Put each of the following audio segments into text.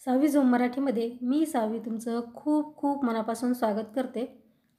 सावी zone मराठीमध्ये मी सावी तुमचं खूप खूप मनापासून स्वागत करते।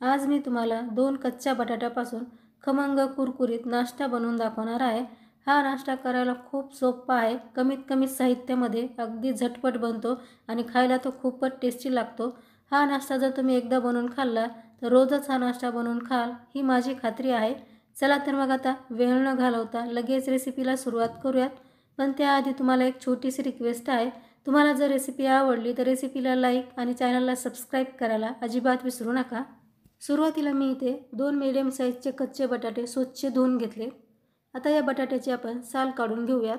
आज मी तुम्हाला 2 कच्च्या बटाट्यापासून खमंग कुरकुरीत नाश्ता बनवून दाखवणार आहे। हा नाश्ता करायला खूप सोपा आहे, कमीत कमी साहित्यामध्ये अगदी झटपट बनतो आणि खायला तो खूपच टेस्टी लागतो। हा नाश्ता जर तुम्ही एकदा बनवून खाल्ला तर रोजच हा नाश्ता बनवून खाल ही माझी खात्री आहे। चला तर मग आता वेळ न घालवता लगेच रेसिपीला सुरुवात करूयात। पण त्याआधी तुम्हाला एक छोटीशी रिक्वेस्ट आहे। तुम्हाला जर रेसिपी आवडली तर रेसिपीला लाईक आणि चॅनलला सबस्क्राईब करायला अजिबात विसरू नका। सुरुवातीला मी इथे 2 मीडियम साईजचे कच्चे बटाटे स्वच्छ धुवून घेतले। आता या बटाट्याची आपण साल काढून घेऊयात।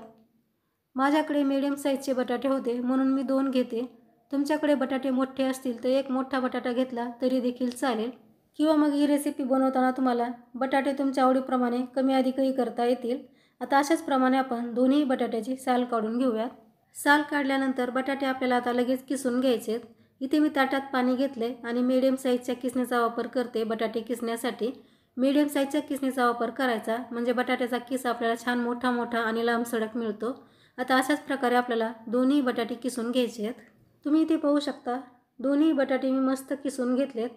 माझ्याकडे मीडियम साईजचे बटाटे होते म्हणून मी 2 घेते। तुमच्याकडे बटाटे मोठे असतील तर एक मोठा बटाटा घेतला तरी देखील चालेल, किंवा मग ही रेसिपी बनवताना तुम्हाला बटाटे तुमच्या आवडीप्रमाणे कमी अधिकही करता येतील। आता अशाच प्रमाणे आपण दोन्ही बटाट्याची साल काढून घेऊयात। साल काढल्यानंतर बटाटे आपल्याला आता लगेच किसून घ्यायचे। इथे मी ताटात पाणी घेतले आणि मीडियम साईजच्या किसणीचा वापर करते बटाटे किसण्यासाठी। मीडियम साईजच्या किसणीचा वापर करायचा म्हणजे बटाट्याचा किस आपल्याला छान मोठा मोठा आणि लांब सडक मिळतो। आता अशाच प्रकारे आपल्याला दोन्ही बटाटे किसून घ्यायचे आहेत। तुम्ही इथे पाहू शकता दोन्ही बटाटे मी मस्त किसून घेतलेत।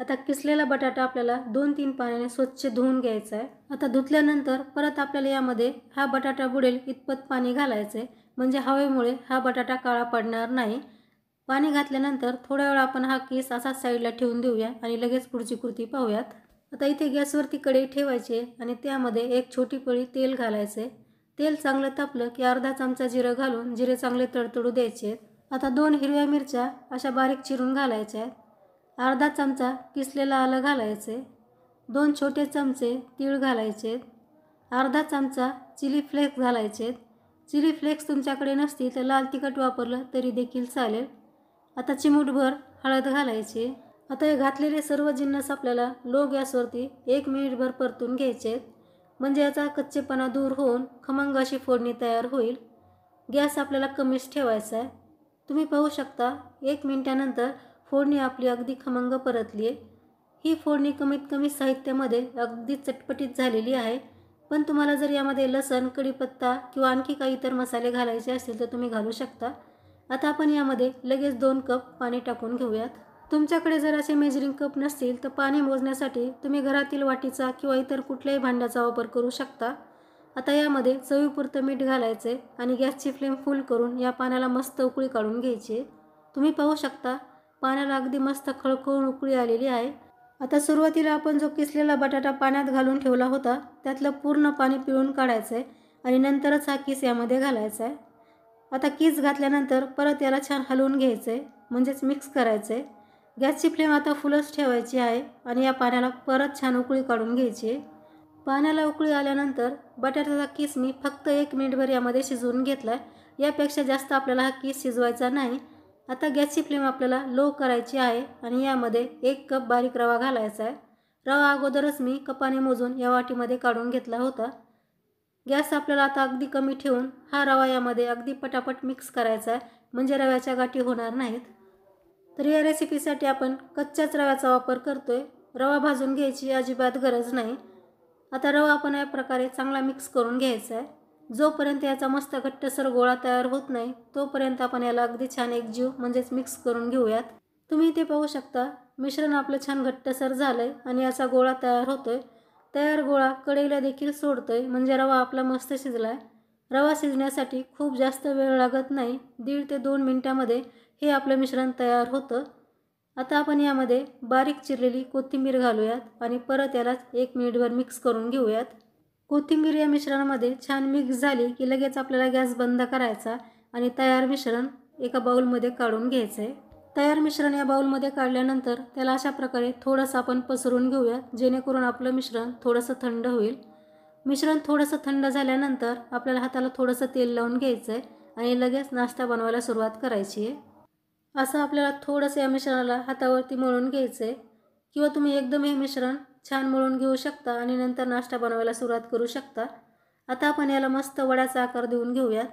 आता किसलेला बटाटा आपल्याला 2-3 पाण्याने स्वच्छ धुवून घ्यायचा आहे। आता धुतल्यानंतर परत आपल्याला यामध्ये हा बटाटा बुडेल इतपत पाणी घालायचे म्हणजे हवेमुळे हा बटाटा काळा पडणार नाही। पाणी घातल्यानंतर थोड्या वेळ आपण हा केस असा साईडला ठेवून देऊया आणि लगेच पुढची कृती पाहूयात। आता इथे गॅसवरती कढई ठेवायची आणि त्यामध्ये एक छोटी पळी तेल घालायचे। तेल चांगलं तापलं की अर्धा चमचा जिरं घालून जिरे चांगले तडतडू द्यायचे। आता 2 हिरव्या मिरच्या अशा बारीक चिरून घालायच्या आहेत। अर्धा चमचा किसलेलं आलं घालायचे। 2 छोटे चमचे तीळ घालायचे। अर्धा चमचा चिली फ्लेक्स घालायचे। चिली फ्लेक्स तुमच्याकडे नसतील तर लाल तिखट वापरलं तरी देखील चालेल। आता चिमूटभर हळद घालायची। आता हे घातलेले सर्व जिन्नस आपल्याला लो गॅसवरती 1 मिनिटभर परतून घ्यायचे म्हणजे याचा कच्चेपणा दूर होऊन खमंग अशी फोडणी तयार होईल। गॅस आपल्याला कमीच ठेवायचा आहे। तुम्ही पाहू शकता 1 मिनिटानंतर फोडणी आपली अगदी खमंग परतली आहे। ही फोडणी कमीत कमी साहित्यामध्ये अगदी चटपटीत झालेली आहे। पण तुम्हाला जर यामध्ये लसण, कढीपत्ता किंवा आणखी काही इतर मसाले घालायचे असतील तर तुम्ही घालू शकता। आता आपण यामध्ये लगेच 2 कप पाणी टाकून घेऊयात। तुमच्याकडे जर असे मेजरिंग कप नसतील तर पाणी मोजण्यासाठी तुम्ही घरातील वाटीचा किंवा इतर कुठल्याही भांड्याचा वापर करू शकता। आता यामध्ये चवीपुरतं मीठ घालायचे आणि गॅसची फ्लेम फुल करून या पाण्याला मस्त उकळी काढून घ्यायची। तुम्ही पाहू शकता पाण्याला अगदी मस्त खळखळून उकळी आलेली आहे। आता सुरुवातीला आपण जो किसलेला बटाटा पाण्यात घालून ठेवला होता त्यातलं पूर्ण पाणी पिळून काढायचं आहे आणि नंतरच हा किस यामध्ये घालायचा आहे। आता किस घातल्यानंतर परत याला छान हलवून घ्यायचं आहे म्हणजेच मिक्स करायचं आहे। गॅसची फ्लेम आता फुलच ठेवायची आहे आणि या पाण्याला परत छान उकळी काढून घ्यायची आहे। पाण्याला उकळी आल्यानंतर बटाट्याचा किस मी फक्त 1 मिनिटभर यामध्ये शिजवून घेतला आहे। यापेक्षा जास्त आपल्याला हा किस शिजवायचा नाही। आता गॅसची फ्लेम आपल्याला लो करायची आहे आणि यामध्ये 1 कप बारीक रवा घालायचा आहे। रवा अगोदरच मी कपाने मोजून या वाटीमध्ये काढून घेतला होता। गॅस आपल्याला आता अगदी कमी ठेवून हा रवा यामध्ये अगदी पटापट मिक्स करायचा आहे म्हणजे रव्याच्या गाठी होणार नाहीत। तर या रेसिपीसाठी आपण कच्च्याच रव्याचा वापर करतोय, रवा भाजून घ्यायची अजिबात गरज नाही। आता रवा आपण या प्रकारे चांगला मिक्स करून घ्यायचा आहे। जोपर्यंत याचा मस्त घट्टसर गोळा तयार होत नाही तोपर्यंत आपण याला अगदी छान एकजीव म्हणजेच मिक्स करून घेऊयात। तुम्ही इथे पाहू शकता मिश्रण आपलं छान घट्टसर झालंय आणि याचा गोळा तयार होतोय। तयार गोळा कढईला देखील सोडतोय म्हणजे रवा आपला मस्त शिजलाय। रवा शिजण्यासाठी खूप जास्त वेळ लागत नाही, 1.5 ते 2 मिनिटांमध्ये हे आपलं मिश्रण तयार होतं। आता आपण यामध्ये बारीक चिरलेली कोथिंबीर घालूयात आणि परत याला 1 मिनिटभर मिक्स करून घेऊयात। कोथिंबीर या मिश्रणामध्ये छान मिक्स झाली की लगेच आपल्याला गॅस बंद करायचा आणि तयार मिश्रण एका बाउलमध्ये काढून घ्यायचे। तयार मिश्रण या बाउलमध्ये काढल्यानंतर त्याला अशा प्रकारे थोडंसं आपण पसरून घेऊयात जेणेकरून आपलं मिश्रण थोडंसं थंड होईल। मिश्रण थोडंसं थंड झाल्यानंतर आपल्याला हाताला थोडंसं तेल लावून घ्यायचं आहे आणि लगेच नाश्ता बनवायला सुरुवात करायची आहे। असं आपल्याला थोडंसं या मिश्रणाला हातावरती मळून घ्यायचं आहे किंवा तुम्ही एकदम हे मिश्रण छान मळून घेऊ शकता आणि नंतर नाश्ता बनवायला सुरुवात करू शकता। आता आपण याला मस्त वड्याचा आकार देऊन घेऊयात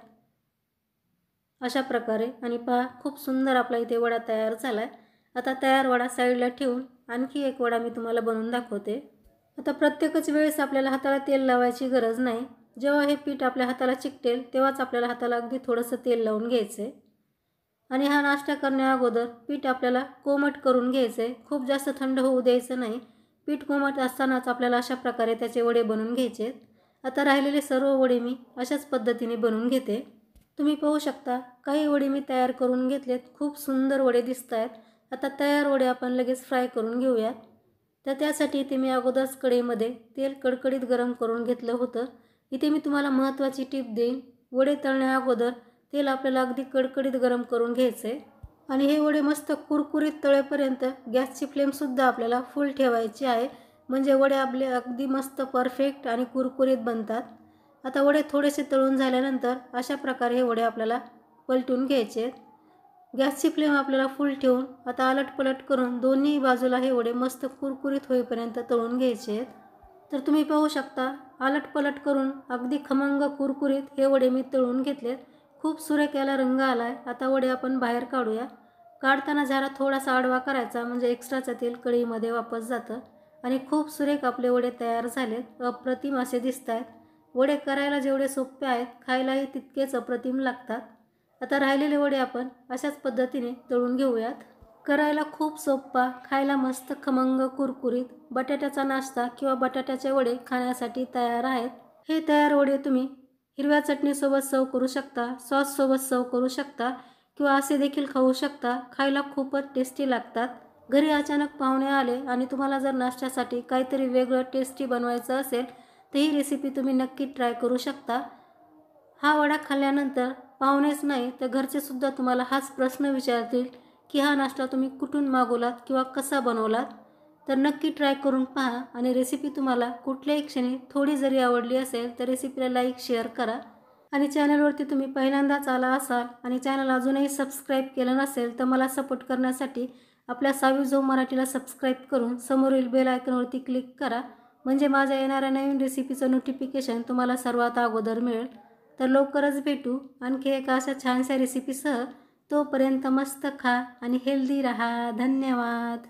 अशा प्रकारे आणि पहा खूप सुंदर आपला इथे वडा तयार झालाय। आता तयार वडा साईडला ठेवून आणखी एक वडा मी तुम्हाला बनवून दाखवते। आता प्रत्येकच वेळेस आपल्याला हाताला तेल लावायची गरज नाही। जेव्हा हे पीठ आपल्या हाताला चिकटेल तेव्हाच आपल्याला हाताला अगदी थोडंसं तेल लावून घ्यायचे। आणि हा नाश्ता करण्या अगोदर पीठ आपल्याला कोमट करून घ्यायचं आहे, खूप जास्त थंड होऊ द्यायचं नाही. पीठ कोमट असतानाच आपल्याला अशा प्रकारे त्याचे वडे बनवून घ्यायचे आहेत. आता राहिलेले सर्व वडे मी अशाच पद्धतीने बनवून घेते. तुम्ही पाहू शकता काही वडे मी तयार करून घेतलेत, खूप सुंदर वडे दिसत आहेत. आता तयार वडे आपण लगेच फ्राय करून घेऊयात. तर त्यासाठी इथे मी अगोदरच कढईमध्ये तेल कडकडीत गरम करून घेतलं होतं. इथे मी तुम्हाला महत्त्वाची टीप देईन, वडे तळण्या अगोदर तेल आपल्याला अगदी कडकडीत गरम करून घ्यायचं आहे आणि हे वडे मस्त कुरकुरीत तळेपर्यंत गॅसची फ्लेमसुद्धा आपल्याला फुल ठेवायची आहे, म्हणजे वडे आपले अगदी मस्त परफेक्ट आणि कुरकुरीत बनतात. आता वडे थोडेसे तळून झाल्यानंतर अशा प्रकारे हे वडे आपल्याला पलटून घ्यायचे आहेत. गॅसची फ्लेम आपल्याला फुल ठेवून आता आलटपलट करून दोन्ही बाजूला हे वडे मस्त कुरकुरीत होईपर्यंत तळून घ्यायचे आहेत. तर तुम्ही पाहू शकता आलटपलट करून अगदी खमंग कुरकुरीत हे वडे मी तळून घेतलेत. खूप सुरेख याला रंग आला आहे. आता वडे आपण बाहेर काढूया. काढताना जरा थोडासा आडवा करायचा, म्हणजे एक्स्ट्राचं तेल कढईमध्ये वापस जातं आणि खूप सुरेख आपले वडे तयार झालेत. अप्रतिम असे दिसत आहेत. वडे करायला जेवढे सोपे आहेत, खायलाही तितकेच अप्रतिम लागतात. आता राहिलेले वडे आपण अशाच पद्धतीने तळून घेऊयात. करायला खूप सोपा, खायला मस्त खमंग कुरकुरीत बटाट्याचा नाश्ता किंवा बटाट्याचे वडे खाण्यासाठी तयार आहेत. हे तयार वडे तुम्ही हिरव्या चटणीसोबत सर्व करू शकता, सॉससोबत सर्व करू शकता किंवा असे देखील खाऊ शकता. खायला खूपच टेस्टी लागतात. घरी अचानक पाहुणे आले आणि तुम्हाला जर नाश्त्यासाठी काहीतरी वेगळं टेस्टी बनवायचं असेल तर ही रेसिपी तुम्ही नक्की ट्राय करू शकता. हा वडा खाल्ल्यानंतर पाहुणेच नाही तर घरचेसुद्धा तुम्हाला हाच प्रश्न विचारतील की हा नाश्ता तुम्ही कुठून मागवलात किंवा कसा बनवलात. तर नक्की ट्राय करून पहा आणि रेसिपी तुम्हाला कुठल्याही क्षणी थोडी जरी आवडली असेल तर रेसिपीला लाईक शेअर करा. आणि चॅनलवरती तुम्ही पहिल्यांदाच आला असाल आणि चॅनल अजूनही सबस्क्राईब केलं नसेल तर मला सपोर्ट करण्यासाठी आपल्या सावी झोम मराठीला सबस्क्राईब करून समोरील बेल आयकॉनवरती क्लिक करा, म्हणजे माझ्या येणाऱ्या नवीन रेसिपीचं नोटिफिकेशन तुम्हाला सर्वात अगोदर मिळेल. तर लवकरच भेटू आणखी एका अशा छानशा रेसिपीसह. तोपर्यंत मस्त खा आणि हेल्दी रहा. धन्यवाद.